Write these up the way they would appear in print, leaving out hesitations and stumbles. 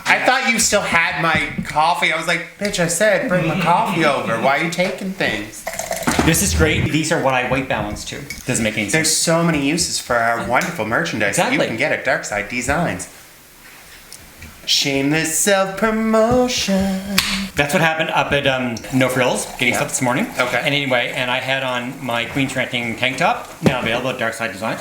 I thought you still had my coffee. I was like, bitch, I said bring my coffee over. Why are you taking things? This is great. These are what I weight balance to. Doesn't make any sense. There's so many uses for our wonderful merchandise that you can get at Darkside Designs. Shameless self-promotion. That's what happened up at No Frills, getting stuff this morning. Okay. And anyway, and I had on my Queen's Ranting tank top, now available at Darkside Designs.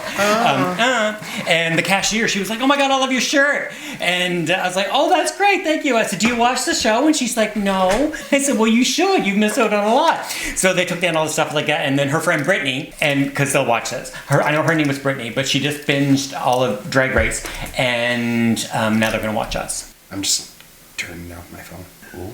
And the cashier, she was like, oh my God, I love your shirt. And I was like, oh, that's great, thank you. I said, do you watch the show? And she's like, no. I said, well, you should. You've missed out on a lot. So they took down all the stuff like that. And then her friend Brittany, and because they'll watch this, I know her name was Brittany, but she just binged all of Drag Race. And now they're going to watch us. I'm just turning off my phone. Ooh.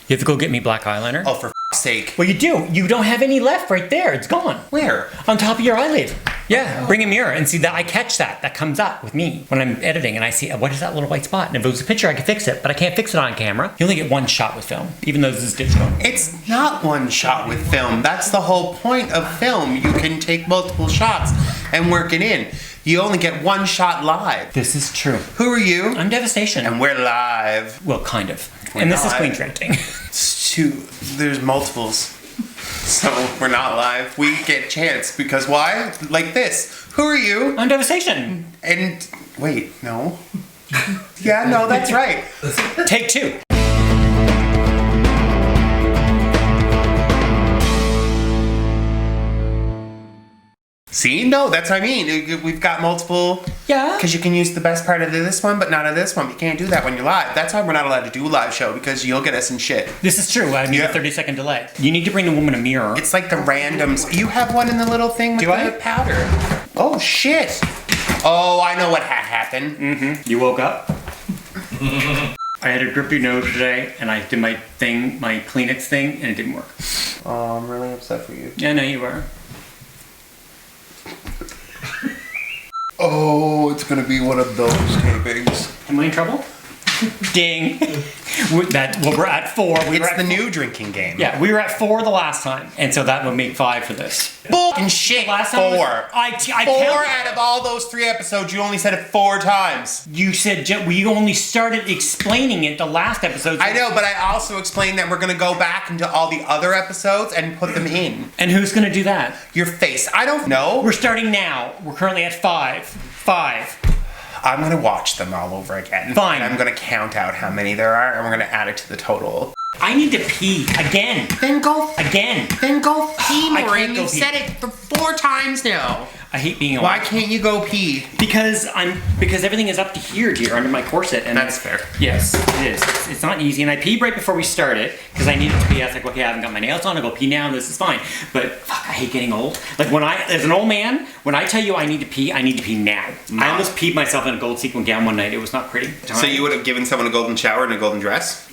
You have to go get me black eyeliner? Oh, for f***'s sake. Well, you do. You don't have any left right there. It's gone. Where? On top of your eyelid. Yeah, bring a mirror and see that I catch that. That comes up with me when I'm editing and I see, what is that little white spot? And if it was a picture, I could fix it, but I can't fix it on camera. You only get one shot with film, even though this is digital. It's not one shot with film. That's the whole point of film. You can take multiple shots and work it in. You only get one shot live. This is true. Who are you? I'm Devastation. And we're live. Well, kind of. We're and this not. is Queen's Ranting. There's multiples. So we're not live. We get a chance because why? Like this. Who are you? I'm Devastation. And wait, no. Yeah, no, that's right. Take two. See? No, that's what I mean. We've got multiple. Yeah. Because you can use the best part of this one, but not of this one. You can't do that when you're live. That's why we're not allowed to do a live show, because you'll get us in shit. This is true. I need a 30-second delay. You need to bring the woman a mirror. It's like the randoms. You have one in the little thing with the powder. Oh, shit. Oh, I know what happened. Mm-hmm. You woke up? I had a drippy nose today, and I did my thing, my Kleenex thing, and it didn't work. Oh, I'm really upset for you. Yeah, I know you were. Oh, it's gonna be one of those tapings. Am I in trouble? Ding. We're at 4. It's the new drinking game. Yeah, we were at 4 the last time, and so that would make 5 for this. Bullshit. Shit. Last time 4. I 4 counted. out of all those 3 episodes, you only said it 4 times. You said we only started explaining it the last episode. I know, but I also explained that we're gonna go back into all the other episodes and put them in. And who's gonna do that? Your face. I don't know. We're starting now. We're currently at 5. 5. I'm gonna watch them all over again. Fine. And I'm gonna count out how many there are, and we're gonna add it to the total. I need to pee again. Then go again. Then go pee, I Maureen. can't go You've pee. said it for 4 times now. I hate being Why can't you go pee? Because everything is up to here, dear, under my corset, and that's fair. Yes, it is. It's not easy, and I peed right before we started because I needed to pee. I was like, okay, I haven't got my nails on. I go pee now. This is fine. But fuck, I hate getting old. Like as an old man, when I tell you I need to pee now. I almost peed myself in a gold sequin gown one night. It was not pretty. So you would have given someone a golden shower and a golden dress?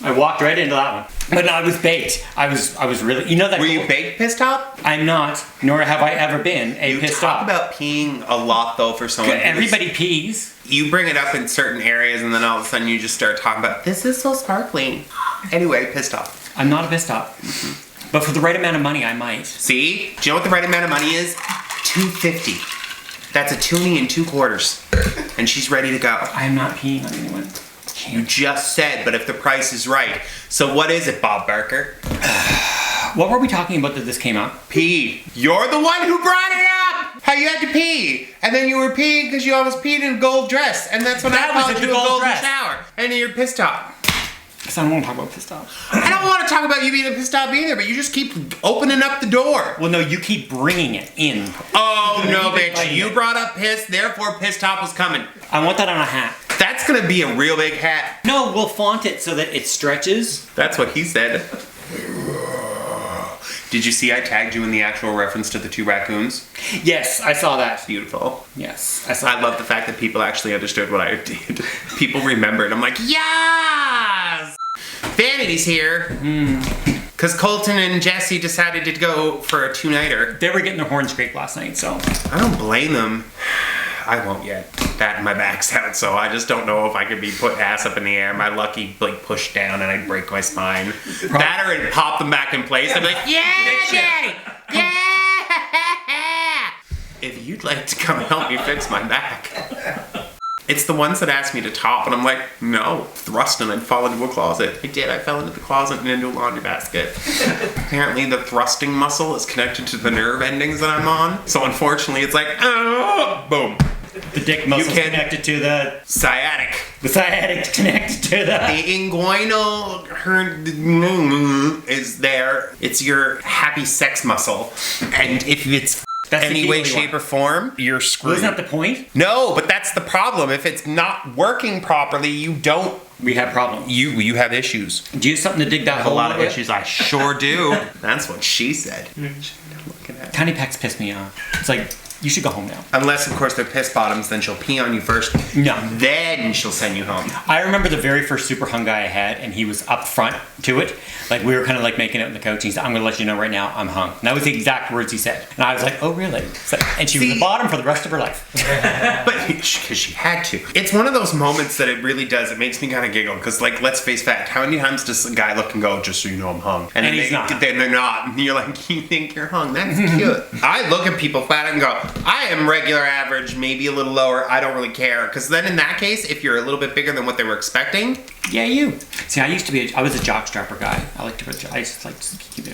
I walked right into that one. But no, I was baked. I was really, you know that. Were you baked pissed off? I'm not, nor have I ever been pissed off. You talk about peeing a lot though for someone. Everybody pees. You bring it up in certain areas and then all of a sudden you just start talking about, this is so sparkling. Anyway, pissed off. I'm not a pissed off. Mm-hmm. But for the right amount of money, I might. See? Do you know what the right amount of money is? $2.50. That's a toonie and 2 quarters. And she's ready to go. I'm not peeing on anyone. You just said, but if the price is right. So what is it, Bob Barker? What were we talking about that this came up? Pee. You're the one who brought it up! How you had to pee. And then you were peeing because you almost peed in a gold dress. And that's when I called you a golden shower. And then you're pissed off. So I don't want to talk about pissed off. I don't want to talk about you being pissed off either, but you just keep opening up the door. Well, no, you keep bringing it in. Oh, no, bitch. You brought up piss, therefore pissed off was coming. I want that on a hat. That's gonna be a real big hat. No, we'll font it so that it stretches. That's what he said. Did you see I tagged you in the actual reference to the 2 raccoons? Yes, I saw that. Beautiful. Yes, I love the fact that people actually understood what I did. People remembered. I'm like, yes! Vanity's here. Because Colton and Jesse decided to go for a 2-nighter. They were getting their horns scraped last night, so. I don't blame them. I won't yet. That and my back's out, so I just don't know if I could be put ass up in the air. My lucky pushed down and I'd break my spine. That or it'd pop them back in place. I'd be like, yeah, Daddy! Yeah! If you'd like to come help me fix my back. It's the ones that ask me to top, and I'm like, no, thrust, and I'd fall into a closet. I did. I fell into the closet and into a laundry basket. Apparently, the thrusting muscle is connected to the nerve endings that I'm on. So unfortunately, it's like, oh, boom. The dick muscle connected to the sciatic. The sciatic connected to the inguinal is there. It's your happy sex muscle, and if it's any way, shape, or form, you're screwed. Wasn't that the point? No, but that's the problem. If it's not working properly, you don't. We have problems. You have issues. Do you have something to dig that hole? A lot of issues. I sure do. That's what she said. Tiny pecks piss me off. It's like, you should go home now. Unless, of course, they're piss bottoms, then she'll pee on you first. No. Then she'll send you home. I remember the very first super hung guy I had, and he was up front to it. Like, we were kind of like making it on the couch. He said, I'm going to let you know right now, I'm hung. And that was the exact words he said. And I was like, oh, really? So, and she was the bottom for the rest of her life. But because she had to. It's one of those moments that it really does. It makes me kind of giggle. Because, like, let's face fact, how many times does a guy look and go, just so you know I'm hung? And he's not. Then they're not. And you're like, you think you're hung? That's cute. I look at people flat and go, I am regular average, maybe a little lower. I don't really care. Because then in that case, if you're a little bit bigger than what they were expecting. Yeah, you. See, I was a jockstrapper guy. I just like to keep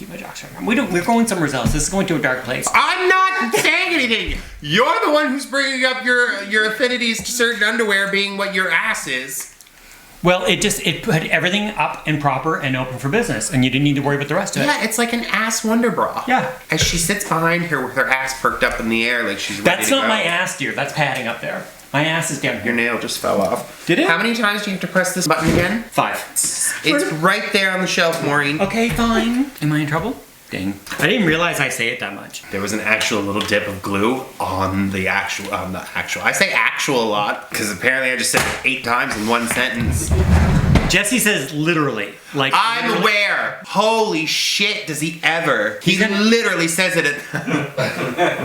my jockstrapper. We're going somewhere else. This is going to a dark place. I'm not saying anything. You're the one who's bringing up your affinities to certain underwear being what your ass is. Well, it put everything up and proper and open for business, and you didn't need to worry about the rest of it. Yeah, it's like an ass wonder bra. Yeah. As she sits behind her with her ass perked up in the air like she's ready That's to not go. my ass, dear. That's padding up there. My ass is down here. Your nail just fell off. Did it? How many times do you have to press this button again? 5. It's right there on the shelf, Maureen. Okay, fine. Am I in trouble? Dang. I didn't realize I say it that much. There was an actual little dip of glue on the actual. I say actual a lot because apparently I just said it 8 times in one sentence. Jesse says literally. Like I'm literally. aware. Holy shit, does he ever? He literally says it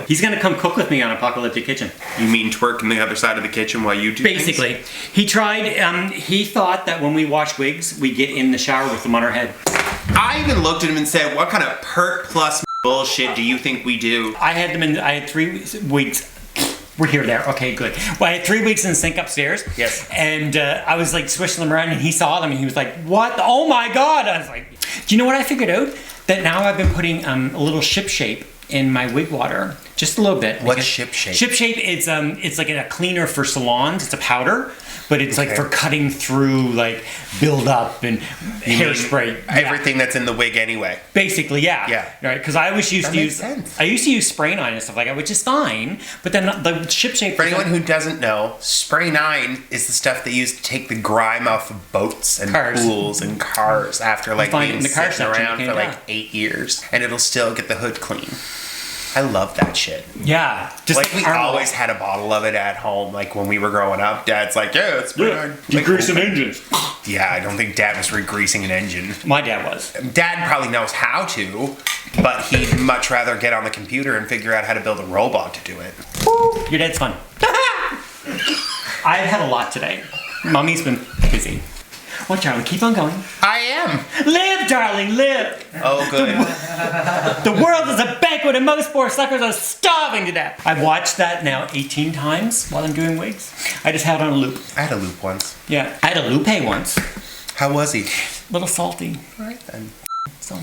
He's gonna come cook with me on Apocalyptic Kitchen. You mean twerk on the other side of the kitchen while you do Basically. things? He tried, he thought that when we wash wigs, we get in the shower with them on our head. I even looked at him and said, what kind of pert plus bullshit do you think we do? I had 3 weeks. We're here there. Okay, good. Well, I had 3 weeks in the sink upstairs. Yes. And I was like swishing them around, and he saw them, and he was like, "What? Oh my God!" I was like, "Do you know what I figured out? That now I've been putting a little ship shape in my wig water, just a little bit." What's ship shape? Ship shape is it's like a cleaner for salons. It's a powder, but it's like for cutting through like buildup and hairspray. Everything that's in the wig anyway. Basically, yeah. Yeah. Right, because I always used That to makes use sense. I used to use spray 9 and stuff like that, which is fine. But then the ship shape. For anyone who doesn't know, Spray 9 is the stuff they use to take the grime off of boats and Cars. pools and cars after like find it being in the car sitting section around in for like Canada. 8 years, and it'll still get the hood clean. I love that shit. Yeah, just Like we Arnold. always had a bottle of it at home. Like when we were growing up, Dad's like, "Yeah, it's Spray 9." Like, Degrease some engines. yeah, I don't think Dad was re-greasing an engine. My dad was. Dad probably knows how to, but he'd much rather get on the computer and figure out how to build a robot to do it. Your dad's fun. I've had a lot today. Mommy's been busy. Well, Charlie, keep on going. I am. Live, darling, live. Oh, good. The world is a banquet and most poor suckers are starving to death. I've watched that now 18 times while I'm doing wigs. I just had it on a loop. I had a loop once. Yeah, I had a lupe once. How was he? A little salty. Right then. So.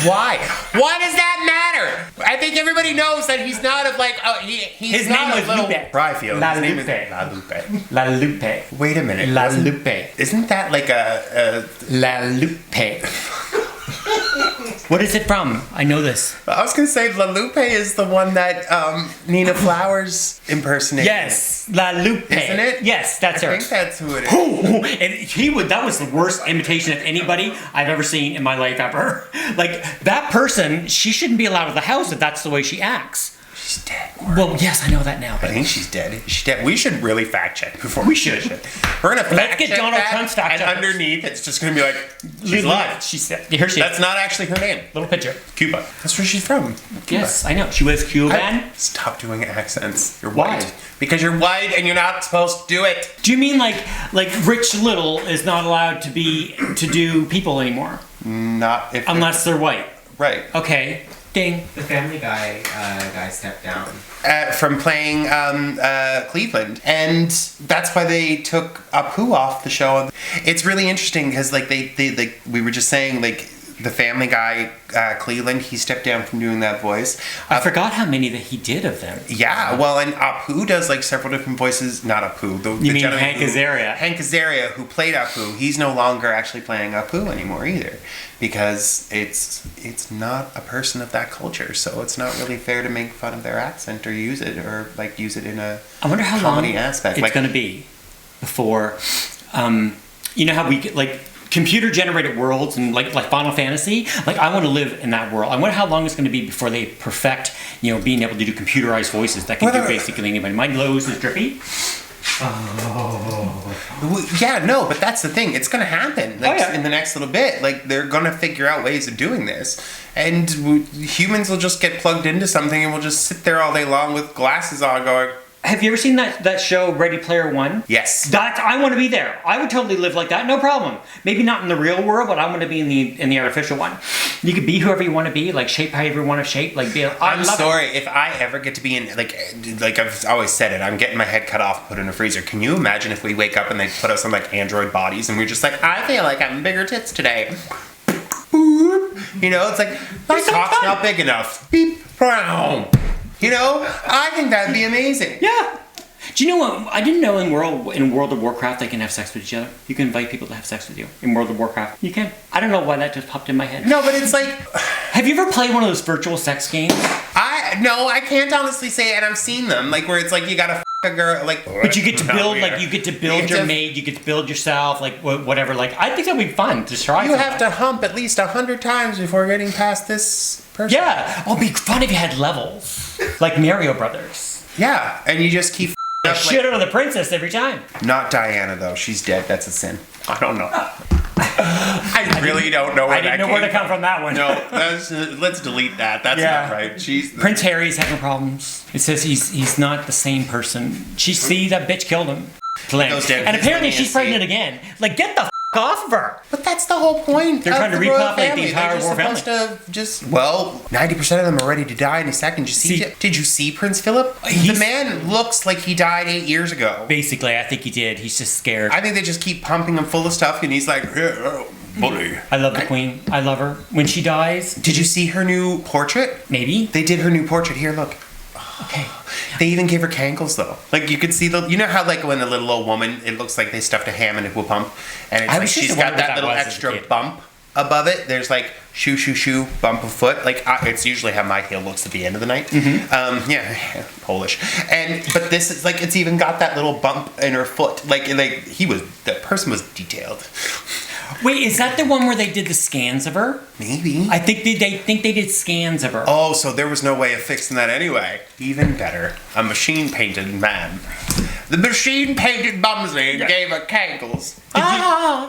Why? Why does that matter? I think everybody knows that he's not of like. He's His not name a was little Lupe. Ryfield. La His name Lupe. is La Lupe. La lupe. Wait a minute. La lupe. Isn't that like a? La lupe. What is it from? I know this. I was gonna say La Lupe is the one that Nina Flowers impersonated. Yes, La Lupe. Isn't it? Yes, that's I her. think that's who it is. And that was the worst imitation of anybody I've ever seen in my life ever. Like, that person, she shouldn't be allowed out of the house if that's the way she acts. She's dead. Well, yes, I know that now. I But think she's dead. She's dead. We should really fact check before We should. We're gonna fact Let's get check Donald that, Trump's fact and checkers. underneath it's just gonna be like she's alive. She's here she is. That's not actually her name. Little picture. Cuba. That's where she's from. Cuba. Yes, I know. She was Cuban. Stop doing accents. You're Why? white. Because you're white and you're not supposed to do it. Do you mean like Rich Little is not allowed to do people anymore Not if unless they're white? right. Okay. Ding. The Family Guy guy stepped down. From playing Cleveland, and that's why they took Apu off the show. It's really interesting because like they we were just saying like the Family Guy Cleveland, he stepped down from doing that voice. I forgot how many that he did of them. Yeah, well, and Apu does like several different voices. Not Apu. You mean Hank Azaria? Hank Azaria, who played Apu, he's no longer actually playing Apu anymore either, because it's not a person of that culture, so it's not really fair to make fun of their accent or use it in a I wonder how comedy long aspect. it's Like, going to be before, you know how we get like computer generated worlds and like Final Fantasy. Like I want to live in that world. I wonder how long it's going to be before they perfect, being able to do computerized voices that can do basically anybody. My nose is drippy. Yeah, no, but that's the thing. It's going to happen in the next little bit. Like, they're going to figure out ways of doing this. And humans will just get plugged into something and we'll just sit there all day long with glasses on going... Have you ever seen that show, Ready Player One? Yes. I want to be there. I would totally live like that, no problem. Maybe not in the real world, but I want to be in the artificial one. You could be whoever you want to be, like shape however you want to shape. Like I'm sorry, if I ever get to be in, like I've always said it, I'm getting my head cut off, put in a freezer. Can you imagine if we wake up and they put us on like android bodies and we're just like, I feel like I'm bigger tits today. It's like, my cock's not big enough. Beep, brown. I think that'd be amazing. Yeah. Do you know what? I didn't know in World of Warcraft they can have sex with each other. You can invite people to have sex with you in World of Warcraft. You can. I don't know why that just popped in my head. No, but it's like... Have you ever played one of those virtual sex games? No, I can't honestly say it, and I've seen them. Like, where it's like you gotta f*** a girl, like... But you get to build, you get to build your maid, you get to build yourself, like, whatever. Like, I think that'd be fun to try. You have to hump at least 100 times before getting past this person. Yeah. Oh, it'd be fun if you had levels. Like Mario Brothers. Yeah, and you just keep up, shit out of the princess every time. Not Diana, though. She's dead. That's a sin. I don't know. I really don't know where that came from. I didn't know where to come from that one. No, let's delete that. That's not right. Prince Harry's having problems. It says he's not the same person. See, that bitch killed him. And apparently she's pregnant again. Like, get the f*** off of her. But that's the whole point. They're trying to repopulate the entire royal family. 90% of them are ready to die in a second. Did you see Prince Philip? The man looks like he died 8 years ago. Basically, I think he did. He's just scared. I think they just keep pumping him full of stuff, and he's like, bully. I love the Queen. I love her. When she dies... Did you see her new portrait? Maybe. They did her new portrait. Here, look. Okay. They even gave her cankles, though. Like, you could see you know how, like, when the little old woman, it looks like they stuffed a ham into a pump, and it's like she's got that little extra bump above it. There's like shoe, bump of foot. Like, it's usually how my heel looks at the end of the night. Yeah, Polish. But this is like, it's even got that little bump in her foot. Like the person was detailed. Wait, is that the one where they did the scans of her? Maybe. I think they did scans of her. Oh, so there was no way of fixing that anyway. Even better. A machine-painted man. The machine-painted Bumsy gave her cankles.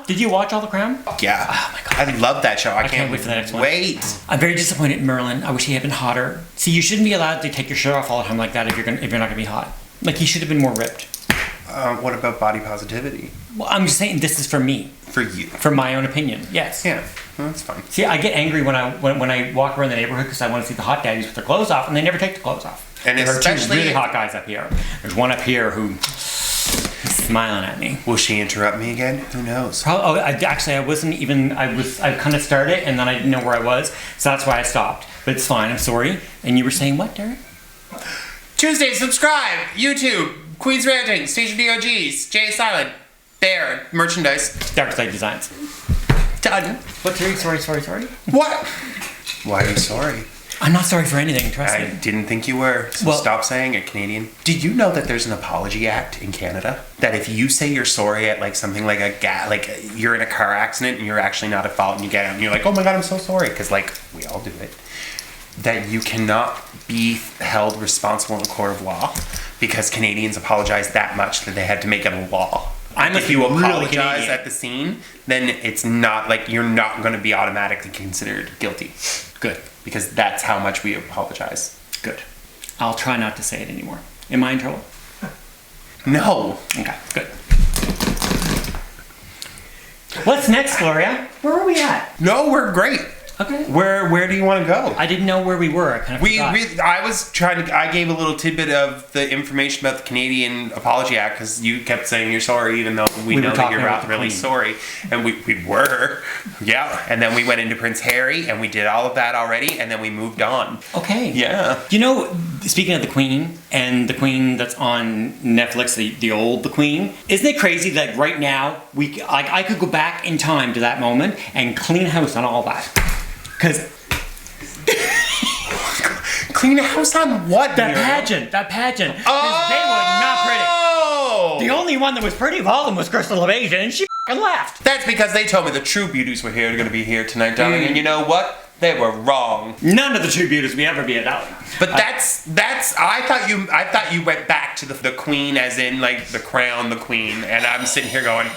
Did you watch all The Crown? Yeah. Oh my god. I love that show. I can't wait for the next one. Wait. I'm very disappointed in Merlin. I wish he had been hotter. See, you shouldn't be allowed to take your shirt off all the time like that if you're not gonna be hot. Like, he should have been more ripped. What about body positivity? Well, I'm just saying this is for me. For you. For my own opinion, yes. Yeah, well, that's fine. See, I get angry when I walk around the neighborhood because I want to see the hot daddies with their clothes off, and they never take the clothes off. And there are two really hot guys up here. There's one up here who's smiling at me. Will she interrupt me again? Who knows? I kind of started, and then I didn't know where I was, so that's why I stopped. But it's fine, I'm sorry. And you were saying what, Derek? Tuesday, subscribe! YouTube! Queen's Ranting, Station DOGs, Jay Silent, Bear, merchandise. Dark Side Designs. Done. What? Sorry. What? Why are you sorry? I'm not sorry for anything, trust me. I didn't think you were, so stop saying it, Canadian. Did you know that there's an apology act in Canada? That if you say you're sorry at like something like you're in a car accident and you're actually not at fault and you get out and you're like, oh my god, I'm so sorry, because like, we all do it. That you cannot be held responsible in a court of law because Canadians apologize that much that they had to make it a law. If you apologize at the scene, then it's not like you're not going to be automatically considered guilty. Good. Because that's how much we apologize. Good. I'll try not to say it anymore. Am I in trouble? No. Okay, good. What's next, Gloria? Where are we at? No, we're great. Okay. Where do you want to go? I didn't know where we were. I kind of forgot. I gave a little tidbit of the information about the Canadian Apology Act because you kept saying you're sorry, even though we were know that talking you're about not the really Queen. sorry, and we were, yeah. And then we went into Prince Harry, and we did all of that already, and then we moved on. Okay. Yeah. You know, speaking of the Queen and the Queen that's on Netflix, the old The Queen, isn't it crazy that right now I could go back in time to that moment and clean house on all that? Because Clean house on what? that Muriel? pageant, 'cause Oh! they were not pretty. The only one that was pretty of all of them was Crystal Evasion, and she f***ing left. That's because they told me the true beauties were going to be here tonight, darling. And you know what? They were wrong. None of the true beauties we ever be at. But that's. I thought you went back to the Queen, as in like the crown, the Queen, and I'm sitting here going,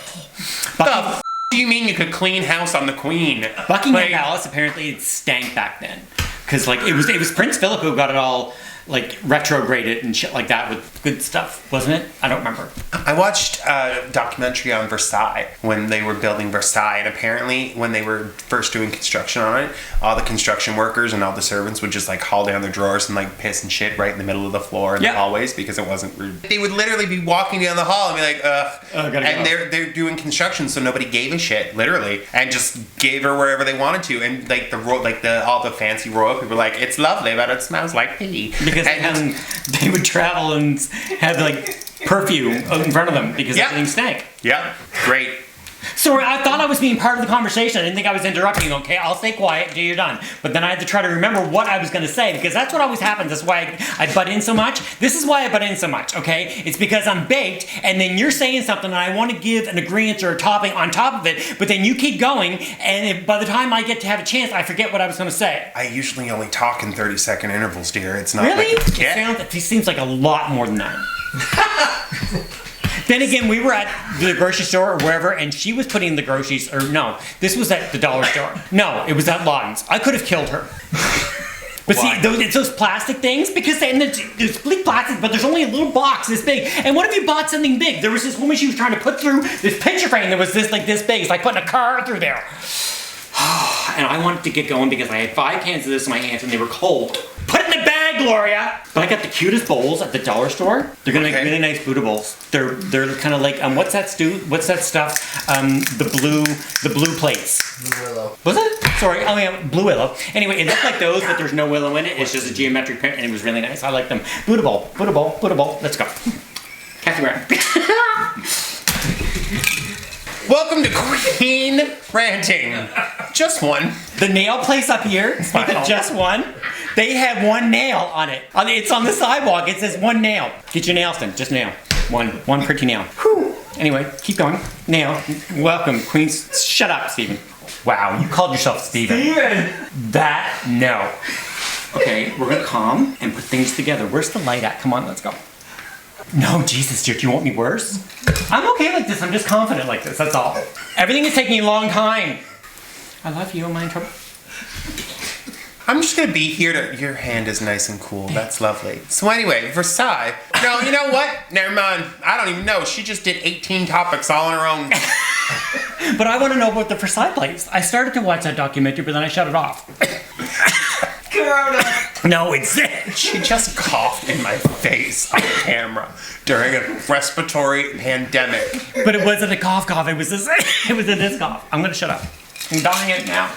the f- do you mean you could clean house on the Queen? Buckingham Like, Palace apparently it stank back then, because like it was Prince Philip who got it all like retrograded and shit like that with good stuff, wasn't it? I don't remember. I watched a documentary on Versailles when they were building Versailles, and apparently when they were first doing construction on it, all the construction workers and all the servants would just like haul down their drawers and like piss and shit right in the middle of the floor in Yeah. the hallways because it wasn't rude. They would literally be walking down the hall and be like, ugh. Gotta And go. they're doing construction, so nobody gave a shit, literally, and just gave her wherever they wanted to. And like all the fancy royal people were like, it's lovely, but it smells like pee. Because And they would travel and have like perfume out in front of them because Yeah. everything stank. yeah, great. Sorry, I thought I was being part of the conversation. I didn't think I was interrupting you. Okay, I'll stay quiet until you're done. But then I had to try to remember what I was going to say because that's what always happens. That's why I butt in so much. This is why I butt in so much, okay? It's because I'm baked and then you're saying something and I want to give an agreement or a topic on top of it, but then you keep going and by the time I get to have a chance, I forget what I was going to say. I usually only talk in 30-second intervals, dear. It's not Really? like It seems like a lot more than that. Then again, we were at the grocery store or wherever, and she was putting the groceries, or no, this was at the dollar store. No, it was at Lawton's. I could have killed her. But Why? see, it's those plastic things, because there's big plastic, but there's only a little box this big. And what if you bought something big? There was this woman, she was trying to put through this picture frame that was this big. It's like putting a car through there. And I wanted to get going because I had 5 cans of this in my hands and they were cold. Put it in the bag, Gloria! But I got the cutest bowls at the dollar store. They're gonna make Okay. really nice Buddha bowls. They're kind of like what's that stuff? The blue plates. Blue Willow. Was it? Sorry, oh yeah, blue willow. Anyway, it looked like those, but there's no willow in it. It's just a geometric print, and it was really nice. I like them. Buddha bowl, Buddha bowl, Buddha bowl. Let's go. Kathy Brown. Welcome to Queen Ranting. Just one. The nail place up here, speaking of just one, they have one nail on it. It's on the sidewalk. It says one nail. Get your nails done. Just nail. One pretty nail. Whew. Anyway, keep going. Nail. Welcome, Queen. Shut up, Stephen. Wow, you called yourself Stephen. That, no. Okay, we're gonna calm and put things together. Where's the light at? Come on, let's go. No, Jesus, dear, do you want me worse? I'm okay like this. I'm just confident like this. That's all. Everything is taking a long time. I love you. Am I in trouble? I'm just gonna be here to. Your hand is nice and cool. That's lovely. So anyway, Versailles. No, you know what? Never mind. I don't even know. She just did 18 topics all on her own. But I want to know about the Versailles place. I started to watch that documentary, but then I shut it off. Corona. No, it's She just coughed in my face on camera during a respiratory pandemic. But it wasn't a cough. It was this. It was a this cough. I'm gonna shut up. I'm dying it now.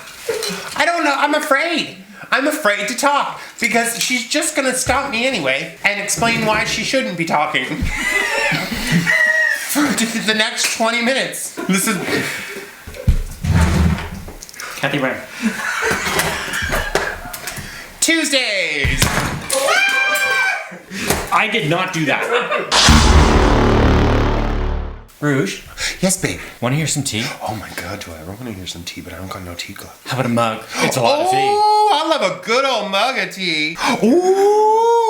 I don't know. I'm afraid. I'm afraid to talk because she's just gonna stop me anyway and explain why she shouldn't be talking for the next 20 minutes. This is Kathy Brown. Tuesdays. I did not do that. Rouge, Yes, babe. want to hear some tea? Oh my God, do I ever want to hear some tea? But I don't got no tea glove. How about a mug? It's a lot of tea. Oh, I love a good old mug of tea.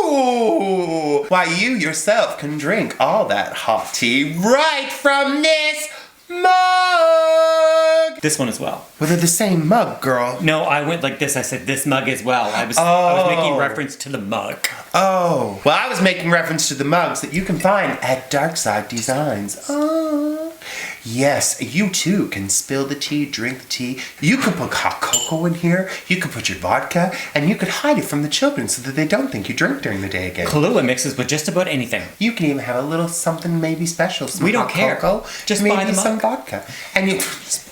Ooh. Why, you yourself can drink all that hot tea right from this mug. This one as well. Well, they're the same mug, girl. No, I went like this. I said this mug as well. I was making reference to the mug. Oh. Well, I was making reference to the mugs that you can find at Darkside Designs. Oh. Yes, you too can spill the tea, drink the tea. You could put hot cocoa in here. You could put your vodka, and you could hide it from the children so that they don't think you drink during the day again. Kahlua mixes with just about anything. You can even have a little something maybe special. Some We don't hot care. Cocoa, Just maybe buy the some mug. vodka, and you just